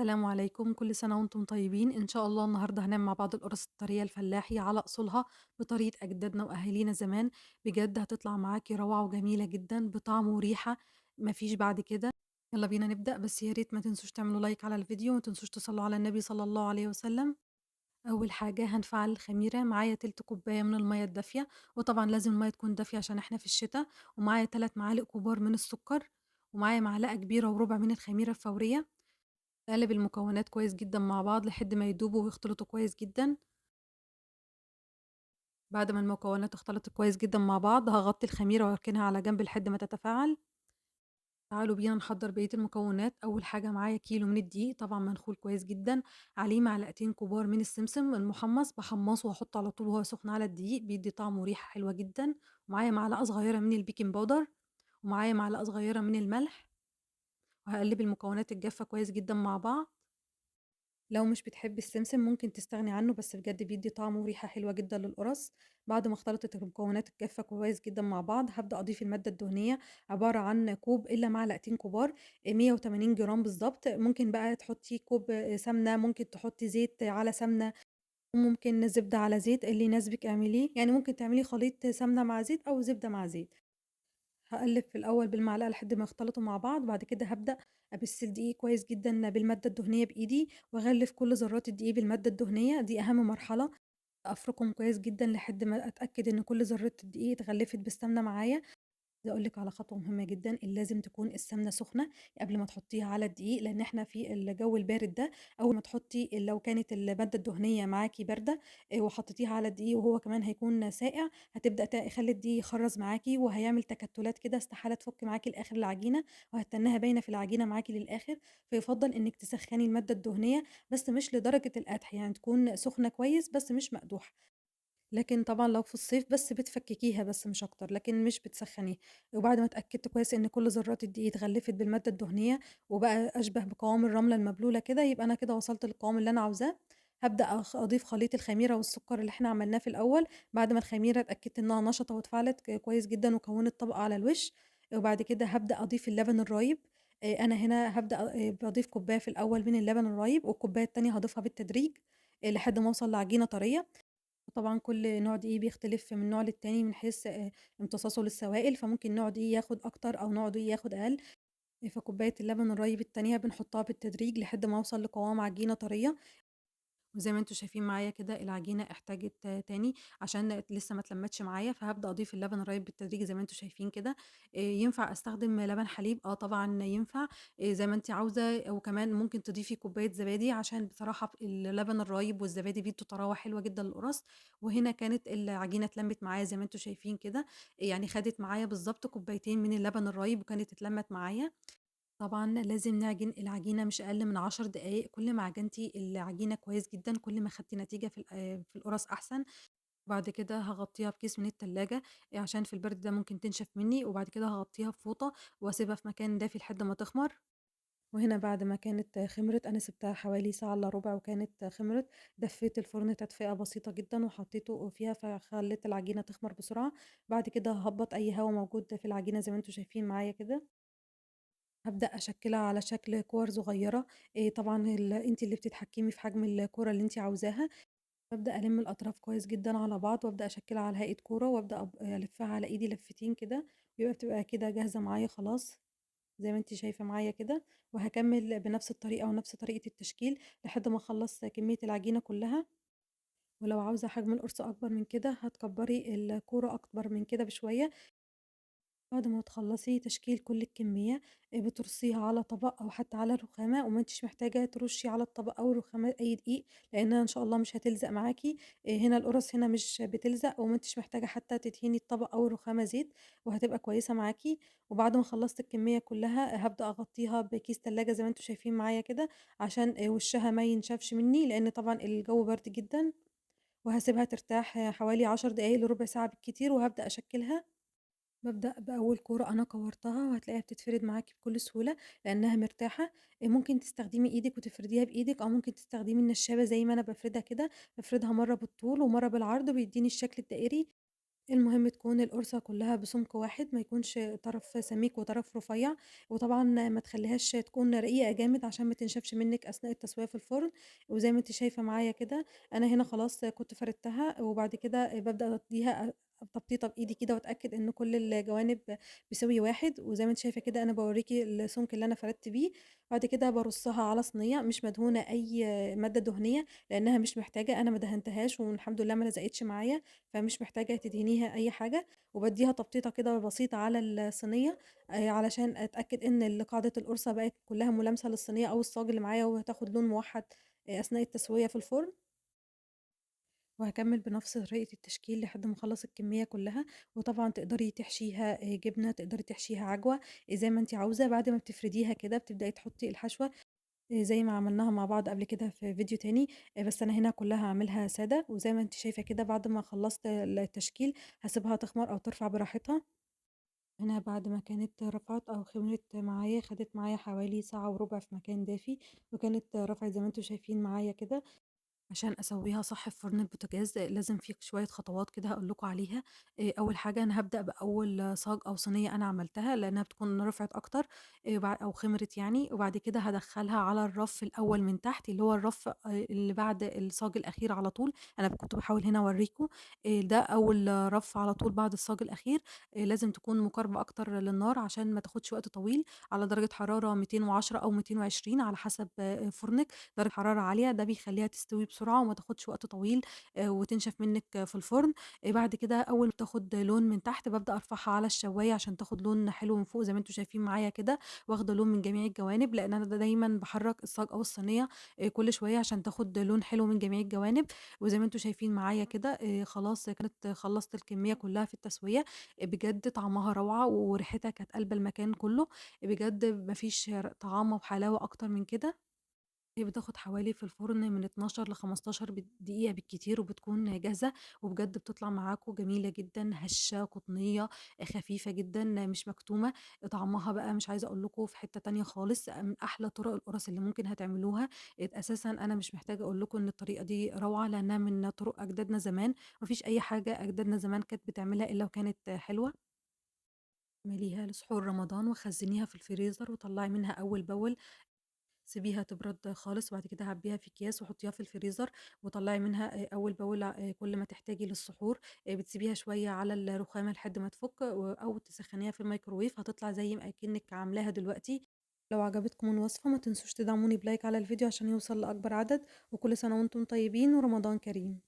السلام عليكم، كل سنة وأنتم طيبين، إن شاء الله النهارده هنعمل مع بعض القرص الطرية الفلاحي على أصولها بطريقة أجدادنا وأهالينا زمان، بجد هتطلع معاكِ روعة وجميلة جدًا بطعم وريحة ما فيش بعد كده. يالّا بينا نبدأ، بس يا ريت ما تنسوش تعملوا لايك على الفيديو وما تنسوش تصلّوا على النبي صلى الله عليه وسلم. أول حاجة هنفعّل الخميرة، معايا تِلت كوباية من المَيّة الدافية، وطبعًا لازم المَيّة تكون دافية عشان إحنا في الشتا، ومعايا 3 معالق كبار من السكر، ومعايا معلقة كبيرة وربع من الخميرة الفورية. نقلب المكونات كويس جدًا مع بعض لحد ما يدوبوا ويختلطوا كويس جدًا. بعد ما المكونات اختلطت كويس جدًا مع بعض، هاغطي الخميرة وأركنها على جنب لحد ما تتفاعل. تعالوا بينا نحضّر بقية المكونات. أول حاجة معايا كيلو من الدقيق طبعًا منخول كويس جدًا، عليه معلقتين كبار من السمسم المحمص باحمّصه واحطه على طول وهو سخن على الدقيق، بيدّي طعم وريحة حلوة جدًا. ومعايا معلقة صغيرة من البيكنج باودر، ومعايا معلقة صغيرة من الملح، وهاقلّب المكونات الجافة كويس جدًا مع بعض. لو مش بتحبي السمسم ممكن تستغني عنه، بس بجد بيدّي طعم وريحة حلوة جدًا للقرص. بعد ما اختلطت المكونات الجافة كويس جدًا مع بعض، هابدأ أضيف المادة الدهنية عبارة عن كوب إلا معلقتين كبار، 180 جرام بالضبط. ممكن بقى تحطي كوب سمنة، ممكن تحطي زيت على سمنة، وممكن زبدة على زيت، اللي يناسبِك اعمليه. يعني ممكن تعملي خليط سمنة مع زيت أو زبدة مع زيت. هاقلّب في الأول بالمعلقة لحد ما يختلطوا مع بعض، بعد كده هابدأ أبِث الدقيق كويس جدًا بالمادة الدهنية بإيدي، وأغلِّف كل ذرات الدقيق بالمادة الدهنية، دي أهم مرحلة. أفرُكهم كويس جدًا لحد ما أتأكد إن كل ذرات الدقيق اتغلِّفت بالسمنة معايا. عايزة أقول لِك على خطوة مهمة جدًا، لازم تكون السمنة سخنة قبل ما تحطيها على الدقيق، لإن إحنا في الجو البارد ده أول ما تحطي لو كانت المادة الدهنية معاكِ باردة وحطيتيها على الدقيق وهو كمان هيكون ساقع، هتبدأ يخلّي الدقيق يخرّز معاكِ وهيعمل تكتلات كده استحالة تفُك معاكِ لآخر العجينة، وهتتنّيها باينة في العجينة معاكِ للآخر. فيُفضّل إنِّك تسخّني المادة الدهنية بس مش لدرجة القدح، يعني تكون سخنة كويس بس مش مقدوحة. لكن طبعًا لو في الصيف بس بتفككيها بس مش أكتر، لكن مش بتسخّنيها. وبعد ما اتأكدت كويس إن كل ذرات الدقيق اتغلّفت بالمادة الدهنية وبقى أشبه بقوام الرملة المبلولة كده، يبقى أنا كده وصلت للقوام اللي أنا عاوزاه. هابدأ أضيف خليط الخميرة والسكر اللي إحنا عملناه في الأول، بعد ما الخميرة اتأكدت إنها نشطة واتفاعلت كويس جدًا وكوّنت طبقة على الوش. وبعد كده هابدأ أضيف اللبن الرايب. أنا هنا هابدأ باضيف كوباية في الأول من اللبن الرايب، والكوباية التانية هاضيفها بالتدريج لحد ما أوصل لعجينة طرية. وطبعًا كل نوع دقيق بيختلف من نوع للتاني من حيث امتصاصه للسوائل، فممكن نوع دقيق ياخد أكتر أو نوع دقيق ياخد أقل. فكوباية اللبن الرايب التانية بنحطها بالتدريج لحد ما أوصل لقوام عجينة طرية. وزي ما أنتم شايفين معايا كده العجينة احتاجت تاني عشان لسه ما اتلمّتش معايا، فهابدأ أضيف اللبن الرايب بالتدريج زي ما أنتم شايفين كده. ينفع أستخدم لبن حليب؟ آه طبعًا ينفع، زي ما أنتِ عاوزة. وكمان ممكن تضيفي كوباية زبادي عشان بصراحة اللبن الرايب والزبادي بيدّوا طراوة حلوة جدًا للقُرَص. وهنا كانت العجينة اتلمّت معايا زي ما أنتم شايفين كده، يعني خدت معايا بالضبط كوبايتين من اللبن الرايب وكانت اتلمّت معايا. طبعًا لازم نعجن العجينة مش أقل من 10 دقايق، كل ما عجنتِ العجينة كويس جدًا، كل ما خدتِ نتيجة في القُرَص أحسن. وبعد كده هاغطّيها بكيس من التلاجة عشان في البرد ده ممكن تنشف منّي. وبعد كده هاغطّيها بفوطة واسيبها في مكان دافي لحد ما تخمر. وهنا بعد ما كانت خمرت أنا سِبتها حوالي ساعة إلا ربع وكانت خمرت، دفّيت الفرن تدفئة بسيطة جدًا وحطيته فيها فخلّيت العجينة تخمر بسرعة. بعد كده هاهبّط أي هوا موجود في العجينة زي ما أنتم شايفين معايا كده. هابدأ أشكّلها على شكل كِوَر صغيّرة. طبعًا أنتِ اللي بتتحكّمي في حجم الكورة اللي أنتِ عاوزاها. بابدأ ألِم الأطراف كويس جدًا على بعض وأبدأ أشكّلها على هيئة كورة وأبدأ ألفّها على إيدي لفتين كده، بتبقى كده جاهزة معايا خلاص، زي ما أنتِ شايفة معايا كده. وهاكمّل بنفس الطريقة ونفس طريقة التشكيل لحد ما أخلّص كمية العجينة كلّها. ولو عاوزة حجم القرص أكبر من كده هتكبّري الكورة أكبر من كده بشوية. بعد ما تخلّصي تشكيل كل الكمية بترصيها على طبق أو حتى على رخامة، وما أنتيش محتاجة ترُشّي على الطبق أو الرخامة أي دقيق، لإنها إن شاء الله مش هتلزق معاكِ. هنا القُرَص هنا مش بتلزق، وما أنتيش محتاجة حتى تدهني الطبق أو الرخامة زيت، وهتبقى كويسة معاكِ. وبعد ما خلّصت الكمية كلّها هابدأ أغطّيها بكيس تلاجة زي ما أنتم شايفين معايا كده، عشان وشّها ما ينشفش منّي، لإن طبعًا الجو برد جدًا. وهاسيبها ترتاح حوالي 10 دقايق لربع ساعة بالكتير، وهابدأ أشكّلها. بابدأ بأول كورة أنا كوّرتها وهتلاقيها بتتفرد معاكِ بكل سهولة لإنها مرتاحة. ممكن تستخدمي إيدِك وتفرديها بإيدِك أو ممكن تستخدمي النشابة زي ما أنا بافردها كده، بافردها مرّة بالطول ومرّة بالعرض بيدّيني الشكل الدائري. المهم تكون القرصة كلّها بسمك واحد، ما يكونش طرف سميك وطرف رفيّع، وطبعًا ما تخلّيهاش تكون رقيقة جامد عشان ما تنشفش منِّك أثناء التسوية في الفرن، وزي ما أنتِ شايفة معايا كده، أنا هنا خلاص كنت فردتها، وبعد كده بابدأ أدّيها تبطيطة بإيدي كده وأتأكد إن كل الجوانب بسوي واحد، وزي ما أنتِ شايفة كده أنا باوريكِ السمك اللي أنا فردت بيه، بعد كده بارُصّها على صينية مش مدهونة أي مادة دهنية، لإنها مش محتاجة، أنا ما دهنتهاش والحمد لله ما لزقتش معايا. فمش محتاجة تدهنيها أي حاجة، وبادّيها تبطيطة كده بسيطة على الصينية علشان أتأكد إن قاعدة القرصة بقت كلّها ملامسة للصينية أو الصاج اللي معايا وهتاخد لون موحّد أثناء التسوية في الفرن. وهاكمّل بنفس طريقة التشكيل لحد ما أخلّص الكمية كلّها، وطبعًا تقدري تحشيها جبنة، تقدري تحشيها عجوة، زي ما أنتِ عاوزة. بعد ما بتفرديها كده بتبدئي تحطّي الحشوة زي ما عملناها مع بعض قبل كده في فيديو تاني، بس أنا هنا كلّها هاعملها سادة، وزي ما أنتِ شايفة كده بعد ما خلّصت التشكيل هاسيبها تخمر أو ترفع براحتها. هنا بعد ما كانت رفعت أو خمرت معايا، خدت معايا حوالي ساعة وربع في مكان دافي، وكانت رفعت زي ما أنتم شايفين معايا كده. عشان أسويها صح في فرن البوتاجاز لازم في شوية خطوات كده هاقول لكم عليها. أول حاجة أنا هابدأ بأول صاج أو صينية أنا عملتها لأنها بتكون رفعت أكتر أو خمرت يعني، وبعد كده هادخّلها على الرف الأول من تحت اللي هو الرف اللي بعد الصاج الأخير على طول. أنا كنت باحاول هنا أوريكم ده أول رف على طول بعد الصاج الأخير. لازم تكون مقاربة أكتر للنار عشان ما تاخدش وقت طويل، على درجة حرارة 210 أو 220 على حسب فرنِك. درجة حرارة عالية ده بيخلّيها تستوي بسرعة وما تاخدش وقت طويل وتنشف منِّك في الفرن. بعد كده أول ما تاخد لون من تحت بابدأ أرفعها على الشواية عشان تاخد لون حلو من فوق زي ما أنتم شايفين معايا كده، واخدة لون من جميع الجوانب، لإن أنا دايمًا باحرّك الصاج أو الصينية كل شوية عشان تاخد لون حلو من جميع الجوانب. وزي ما أنتم شايفين معايا كده خلاص كانت خلّصت الكمية كلّها في التسوية. بجد طعمها روعة وريحتها كانت قالبة المكان كلّه. بجد ما فيش طعامة وحلاوة أكتر من كده. هي بتاخد حوالي في الفرن من 12 ل15 دقيقة بالكتير وبتكون جاهزة، وبجد بتطلع معاكم جميلة جدًا، هشة، قطنية، خفيفة جدًا، مش مكتومة. طعمها بقى مش عايزة أقول لكم في حتة تانية خالص، من أحلى طرق القُرَص اللي ممكن هتعملوها. أساسًا أنا مش محتاجة أقول لكم إن الطريقة دي روعة، لأنها من طرق أجدادنا زمان، ما فيش أي حاجة أجدادنا زمان كانت بتعملها إلا وكانت حلوة. اعمليها لسحور رمضان وخزّنيها في الفريزر وطلّعي منها أول بأول. سيبيها تبرد خالص وبعد كده عبّيها في أكياس وحطّيها في الفريزر وطلّعي منها أول بأول كل ما تحتاجي للسحور. بتسيبيها شوية على الرخامة لحد ما تفُك أو تسخّنيها في الميكروويف هتطلع زي ما أكنِّك عاملاها دلوقتي. لو عجبتكم الوصفة ما تنسوش تدعموني بلايك على الفيديو عشان يوصل لأكبر عدد، وكل سنة وأنتم طيبين ورمضان كريم.